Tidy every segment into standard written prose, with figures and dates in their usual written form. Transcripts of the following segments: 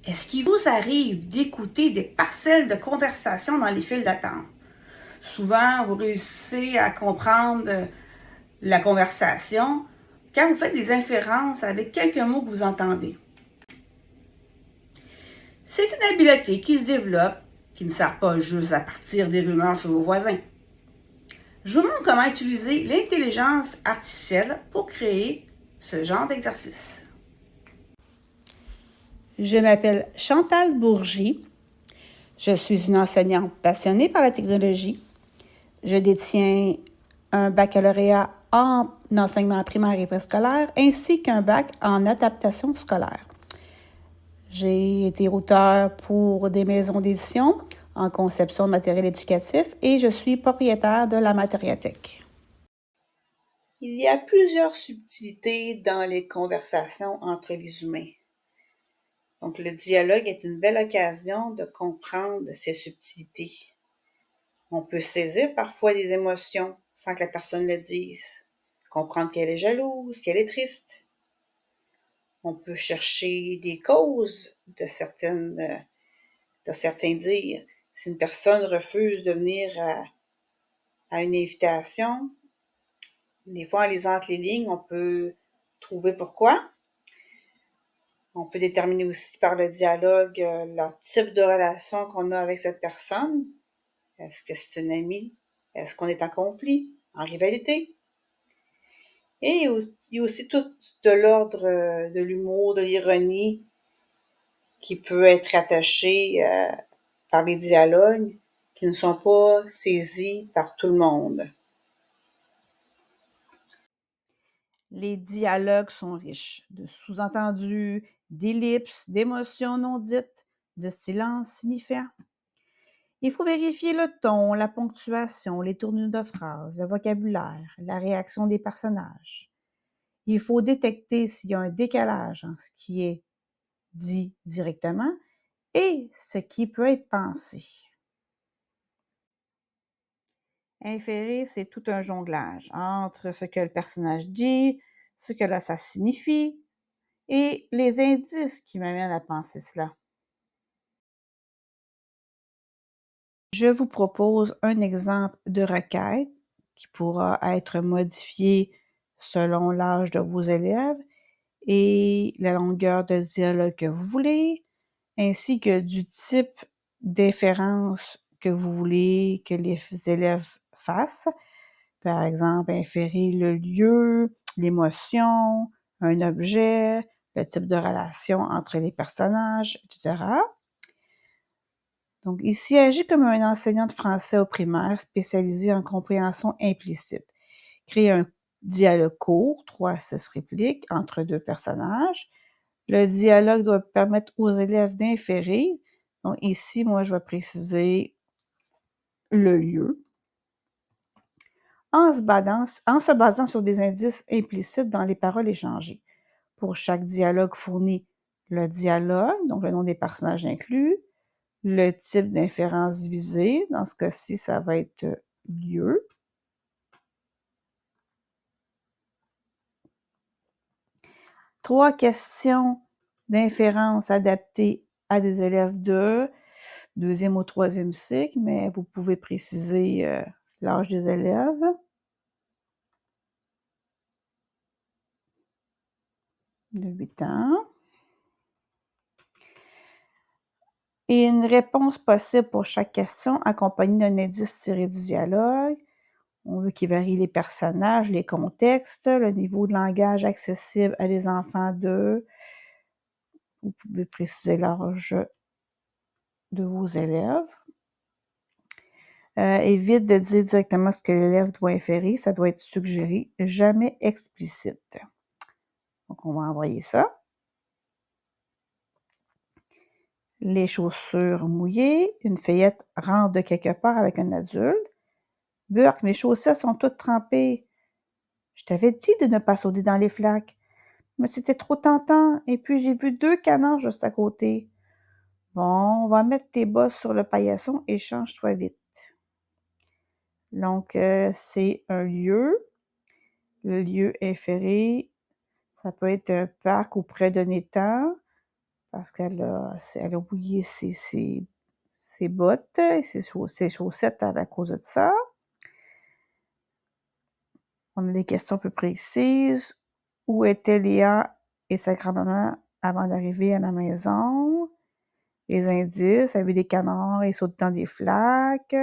Est-ce qu'il vous arrive d'écouter des parcelles de conversation dans les files d'attente? Souvent, vous réussissez à comprendre la conversation quand vous faites des inférences avec quelques mots que vous entendez. C'est une habileté qui se développe, qui ne sert pas juste à partir des rumeurs sur vos voisins. Je vous montre comment utiliser l'intelligence artificielle pour créer ce genre d'exercice. Je m'appelle Chantal Bourgie. Je suis une enseignante passionnée par la technologie. Je détiens un baccalauréat en enseignement primaire et préscolaire ainsi qu'un bac en adaptation scolaire. J'ai été auteure pour des maisons d'édition en conception de matériel éducatif et je suis propriétaire de la Matériathèque. Il y a plusieurs subtilités dans les conversations entre les humains. Donc, le dialogue est une belle occasion de comprendre ces subtilités. On peut saisir parfois des émotions sans que la personne le dise, comprendre qu'elle est jalouse, qu'elle est triste. On peut chercher des causes de certains dires. Si une personne refuse de venir à une invitation, des fois en lisant entre les lignes, on peut trouver pourquoi. On peut déterminer aussi par le dialogue le type de relation qu'on a avec cette personne. Est-ce que c'est une amie? Est-ce qu'on est en conflit, en rivalité? Et il y a aussi tout de l'ordre de l'humour, de l'ironie qui peut être attaché par les dialogues qui ne sont pas saisis par tout le monde. Les dialogues sont riches de sous-entendus, d'ellipses, d'émotions non dites, de silences signifiants. Il faut vérifier le ton, la ponctuation, les tournures de phrases, le vocabulaire, la réaction des personnages. Il faut détecter s'il y a un décalage en ce qui est dit directement et ce qui peut être pensé. Inférer, c'est tout un jonglage entre ce que le personnage dit, ce que là, ça signifie et les indices qui m'amènent à penser cela. Je vous propose un exemple de requête qui pourra être modifié selon l'âge de vos élèves et la longueur de dialogue que vous voulez, ainsi que du type d'inférence que vous voulez que les élèves fassent. Par exemple, inférer le lieu, l'émotion, un objet, le type de relation entre les personnages, etc. Donc, il s'agit comme un enseignant de français au primaire spécialisé en compréhension implicite. Créer un dialogue court, 3 à 6 répliques, entre deux personnages. Le dialogue doit permettre aux élèves d'inférer. Donc, ici, moi, je vais préciser le lieu. En se basant sur des indices implicites dans les paroles échangées. Pour chaque dialogue fourni, le dialogue, donc le nom des personnages inclus, le type d'inférence visée, dans ce cas-ci, ça va être lieu. Trois questions d'inférence adaptées à des élèves de deuxième ou troisième cycle, mais vous pouvez préciser l'âge des élèves. De 8 ans. Et une réponse possible pour chaque question accompagnée d'un indice tiré du dialogue. On veut qu'il varie les personnages, les contextes, le niveau de langage accessible à des enfants de... Vous pouvez préciser l'âge de vos élèves. Évite de dire directement ce que l'élève doit inférer, ça doit être suggéré, jamais explicite. Donc, on va envoyer ça. Les chaussures mouillées, une fillette rentre de quelque part avec un adulte. Burk, mes chaussettes sont toutes trempées. Je t'avais dit de ne pas sauter dans les flaques. Mais c'était trop tentant, et puis j'ai vu 2 canards juste à côté. Bon, on va mettre tes bosses sur le paillasson et change-toi vite. Donc, c'est un lieu. Le lieu inféré, ça peut être un parc ou près d'un étang. parce elle a oublié ses bottes et ses chaussettes à cause de ça. On a des questions peu précises. Où étaient Léa et sa grand-maman avant d'arriver à la maison? Les indices, elle a vu des canards et saute dans des flaques.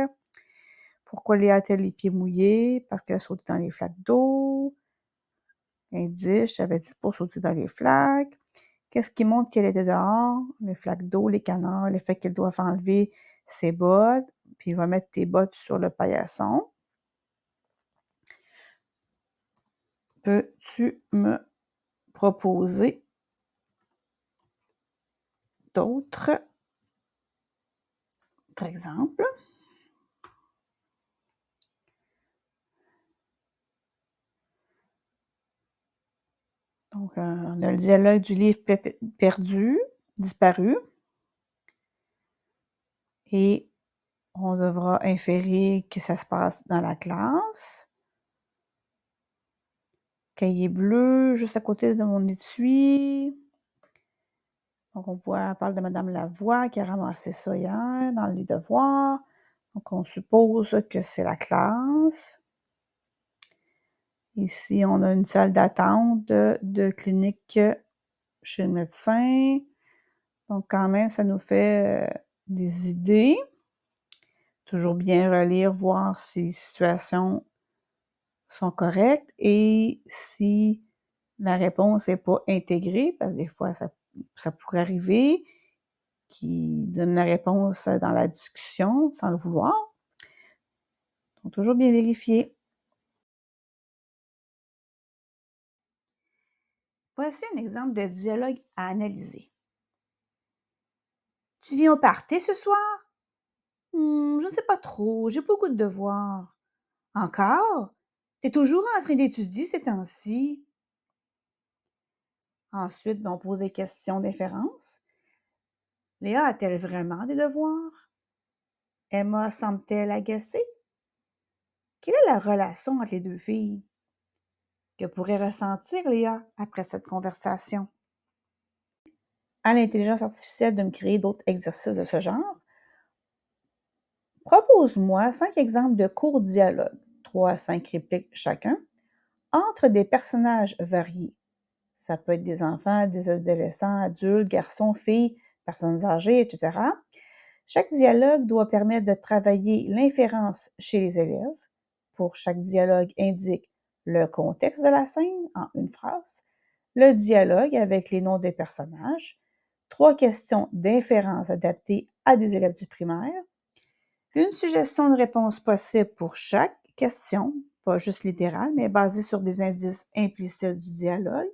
Pourquoi Léa a-t-elle les pieds mouillés? Parce qu'elle a sauté dans les flaques d'eau. Indice, j'avais dit pour sauter dans les flaques. Qu'est-ce qui montre qu'elle était dehors? Les flaques d'eau, les canards, le fait qu'elle doit enlever ses bottes, puis il va mettre tes bottes sur le paillasson. Peux-tu me proposer d'autres exemples? Donc, on a le dialogue du livre perdu, disparu. Et on devra inférer que ça se passe dans la classe. Cahier bleu, juste à côté de mon étui. Donc, on parle de Madame Lavoie qui a ramassé ça hier dans les devoirs. Donc, on suppose que c'est la classe. Ici, on a une salle d'attente de clinique chez le médecin. Donc, quand même, ça nous fait des idées. Toujours bien relire, voir si les situations sont correctes et si la réponse n'est pas intégrée, parce que des fois, ça pourrait arriver, qui donne la réponse dans la discussion sans le vouloir. Donc, toujours bien vérifier. Voici un exemple de dialogue à analyser. Tu viens au party ce soir? Je ne sais pas trop, j'ai beaucoup de devoirs. Encore? Tu es toujours en train d'étudier ces temps-ci? Ensuite, on pose des questions d'inférence. Léa a-t-elle vraiment des devoirs? Emma semble-t-elle agacée? Quelle est la relation entre les deux filles? Que pourrait ressentir Léa après cette conversation? À l'intelligence artificielle de me créer d'autres exercices de ce genre. Propose-moi 5 exemples de courts dialogues, 3 à 5 répliques chacun, entre des personnages variés. Ça peut être des enfants, des adolescents, adultes, garçons, filles, personnes âgées, etc. Chaque dialogue doit permettre de travailler l'inférence chez les élèves. Pour chaque dialogue, indique le contexte de la scène en une phrase, le dialogue avec les noms des personnages, 3 questions d'inférence adaptées à des élèves du primaire, une suggestion de réponse possible pour chaque question, pas juste littérale, mais basée sur des indices implicites du dialogue,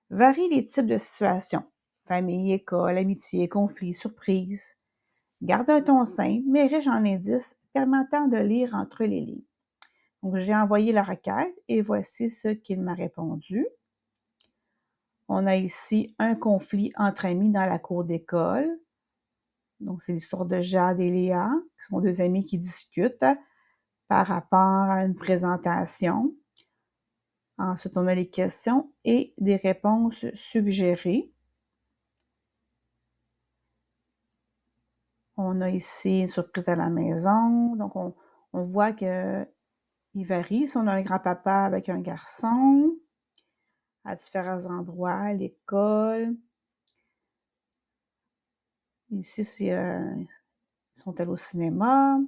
varie les types de situations, famille, école, amitié, conflit, surprise. Garde un ton simple, mais riche en indices permettant de lire entre les lignes. Donc, j'ai envoyé la requête et voici ce qu'il m'a répondu. On a ici un conflit entre amis dans la cour d'école. Donc, c'est l'histoire de Jade et Léa, qui sont deux amis qui discutent par rapport à une présentation. Ensuite, on a les questions et des réponses suggérées. On a ici une surprise à la maison. Donc, on voit qu'il varie. Si on a un grand-papa avec un garçon, à différents endroits, l'école. Ici, ils sont allés au cinéma.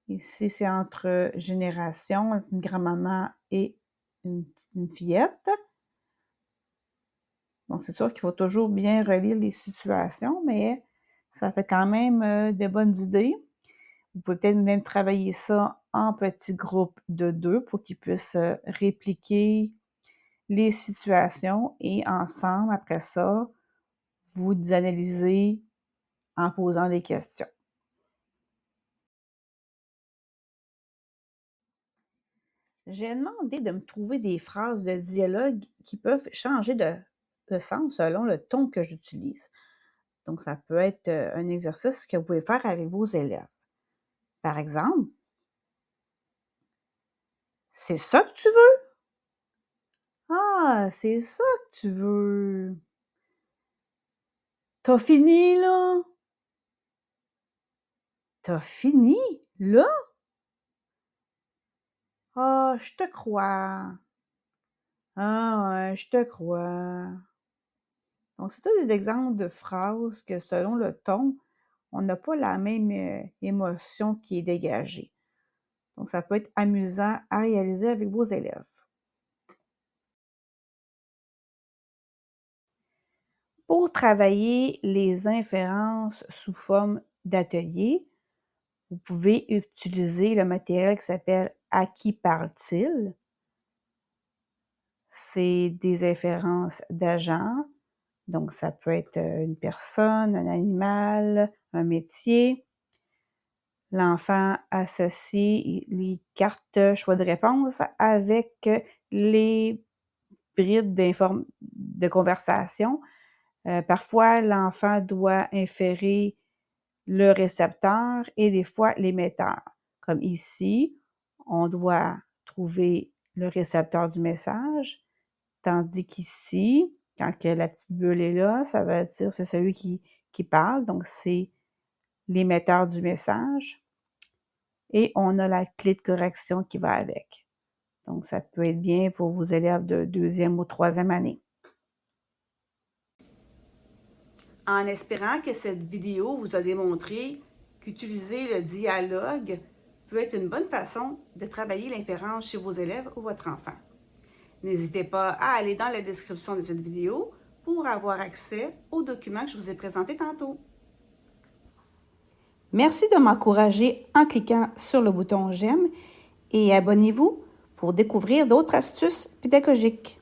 Ici, c'est entre générations, une grand-maman et une fillette. Donc, c'est sûr qu'il faut toujours bien relire les situations, mais ça fait quand même des bonnes idées. Vous pouvez peut-être même travailler ça en petits groupes de 2 pour qu'ils puissent répliquer les situations et ensemble, après ça, vous analysez en posant des questions. J'ai demandé de me trouver des phrases de dialogue qui peuvent changer de sens selon le ton que j'utilise. Donc, ça peut être un exercice que vous pouvez faire avec vos élèves. Par exemple, c'est ça que tu veux? Ah, c'est ça que tu veux. T'as fini, là? T'as fini, là? Ah, je te crois. Ah ouais, je te crois. Donc, c'est tous des exemples de phrases que selon le ton, on n'a pas la même émotion qui est dégagée. Donc, ça peut être amusant à réaliser avec vos élèves. Pour travailler les inférences sous forme d'atelier, vous pouvez utiliser le matériel qui s'appelle À qui parle-t-il? C'est des inférences d'agents, donc ça peut être une personne, un animal, un métier. L'enfant associe les cartes choix de réponse avec les brides de conversation. Parfois, l'enfant doit inférer le récepteur et des fois l'émetteur. Comme ici, on doit trouver le récepteur du message, tandis qu'ici, quand que la petite bulle est là, ça veut dire c'est celui qui parle, donc c'est l'émetteur du message. Et on a la clé de correction qui va avec. Donc, ça peut être bien pour vos élèves de deuxième ou troisième année. En espérant que cette vidéo vous a démontré qu'utiliser le dialogue peut être une bonne façon de travailler l'inférence chez vos élèves ou votre enfant. N'hésitez pas à aller dans la description de cette vidéo pour avoir accès aux documents que je vous ai présentés tantôt. Merci de m'encourager en cliquant sur le bouton j'aime et abonnez-vous pour découvrir d'autres astuces pédagogiques.